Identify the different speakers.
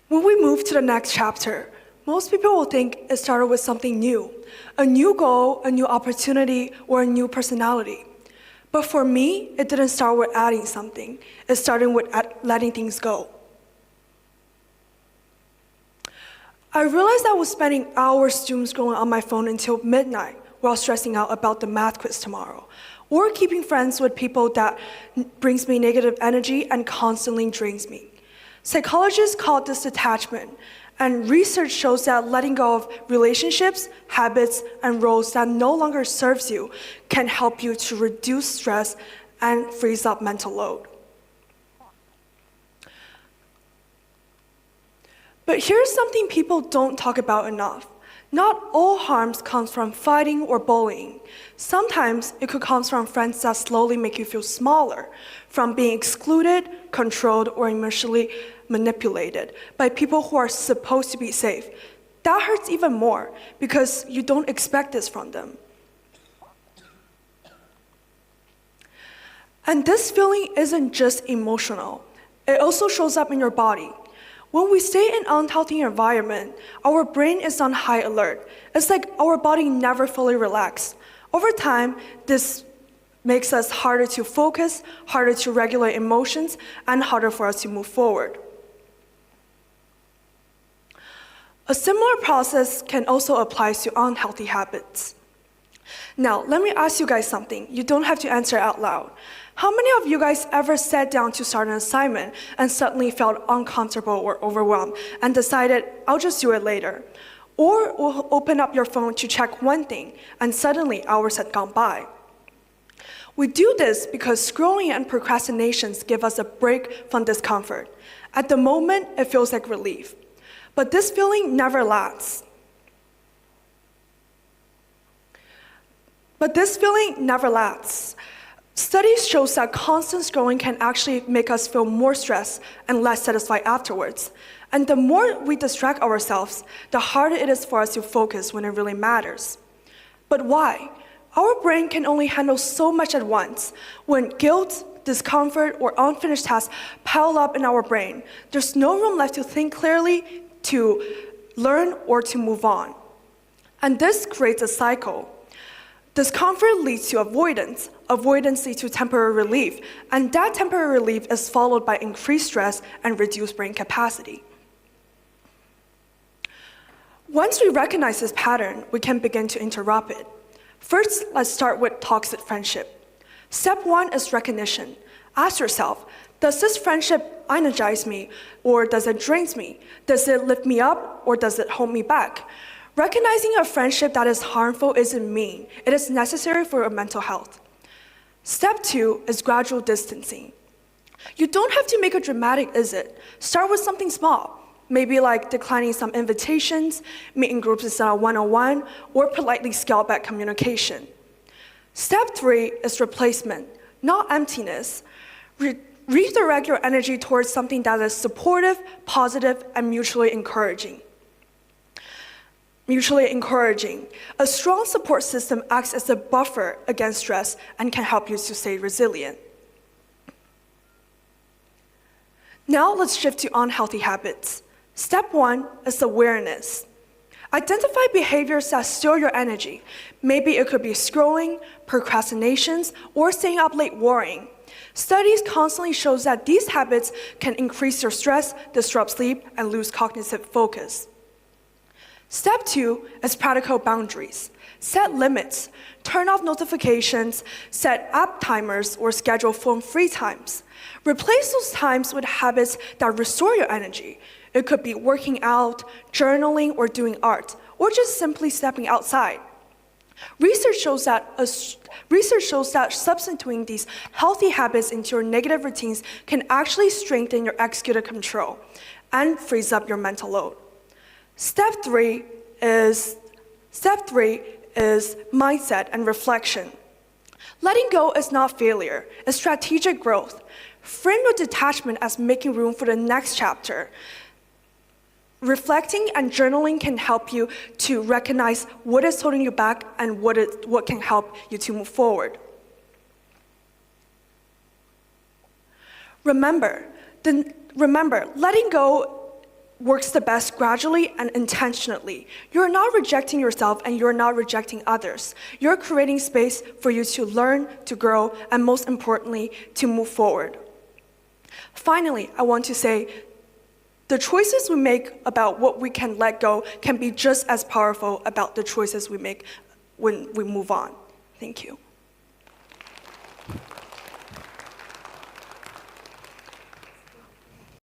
Speaker 1: When we move to the next chapter, most people will think it started with something new, a new goal, a new opportunity, or a new personality. But for me, it didn't start with adding something. It started with letting things go. I realized I was spending hours doom scrolling on my phone until midnight while stressing out about the math quiz tomorrow, or keeping friends with people that brings me negative energy and constantly drains me. Psychologists call this detachment, and research shows that letting go of relationships, habits, and roles that no longer serves you can help you to reduce stress and frees up mental load. But here's something people don't talk about enough. Not all harms comes from fighting or bullying. Sometimes it could come from friends that slowly make you feel smaller, from being excluded, controlled, or emotionally manipulated by people who are supposed to be safe. That hurts even more because you don't expect this from them. And this feeling isn't just emotional. It also shows up in your body. When we stay in an unhealthy environment, our brain is on high alert. It's like our body never fully relaxes. Over time, this makes us harder to focus, harder to regulate emotions, and harder for us to move forward. A similar process can also apply to unhealthy habits. Now, let me ask you guys something. You don't have to answer out loud. How many of you guys ever sat down to start an assignment and suddenly felt uncomfortable or overwhelmed and decided, I'll just do it later? Or will open up your phone to check one thing and suddenly hours had gone by? We do this because scrolling and procrastinations give us a break from discomfort. At the moment, it feels like relief. But this feeling never lasts. Studies show that constant scrolling can actually make us feel more stressed and less satisfied afterwards. And the more we distract ourselves, the harder it is for us to focus when it really matters. But why? Our brain can only handle so much at once. When guilt, discomfort, or unfinished tasks pile up in our brain, there's no room left to think clearly, to learn, or to move on. And this creates a cycle. Discomfort leads to avoidance. Avoidance leads to temporary relief. And that temporary relief is followed by increased stress and reduced brain capacity. Once we recognize this pattern, we can begin to interrupt it. First, let's start with toxic friendship. Step one is recognition. Ask yourself, does this friendship energize me, or does it drain me? Does it lift me up, or does it hold me back? Recognizing a friendship that is harmful isn't mean. It is necessary for your mental health. Step two is gradual distancing. You don't have to make a dramatic exit. Start with something small, maybe like declining some invitations, meeting groups instead of one-on-one, or politely scale back communication. Step three is replacement, not emptiness. Redirect your energy towards something that is supportive, positive, and mutually encouraging. A strong support system acts as a buffer against stress and can help you to stay resilient. Now let's shift to unhealthy habits. Step one is awareness. Identify behaviors that steal your energy. Maybe it could be scrolling, procrastinations, or staying up late worrying. Studies constantly show that these habits can increase your stress, disrupt sleep, and lose cognitive focus. Step two is practical boundaries. Set limits. Turn off notifications, set app timers, or schedule phone-free times. Replace those times with habits that restore your energy. It could be working out, journaling, or doing art, or just simply stepping outside. Research shows that substituting these healthy habits into your negative routines can actually strengthen your executive control and frees up your mental load. Step three is mindset and reflection. Letting go is not failure, it's strategic growth. Frame your detachment as making room for the next chapter. Reflecting and journaling can help you to recognize what is holding you back and what can help you to move forward. Remember, letting go works the best gradually and intentionally. You're not rejecting yourself and you're not rejecting others. You're creating space for you to learn, to grow, and most importantly, to move forward. Finally, I want to say, the choices we make about what we can let go can be just as powerful about the choices we make when we move on. Thank you.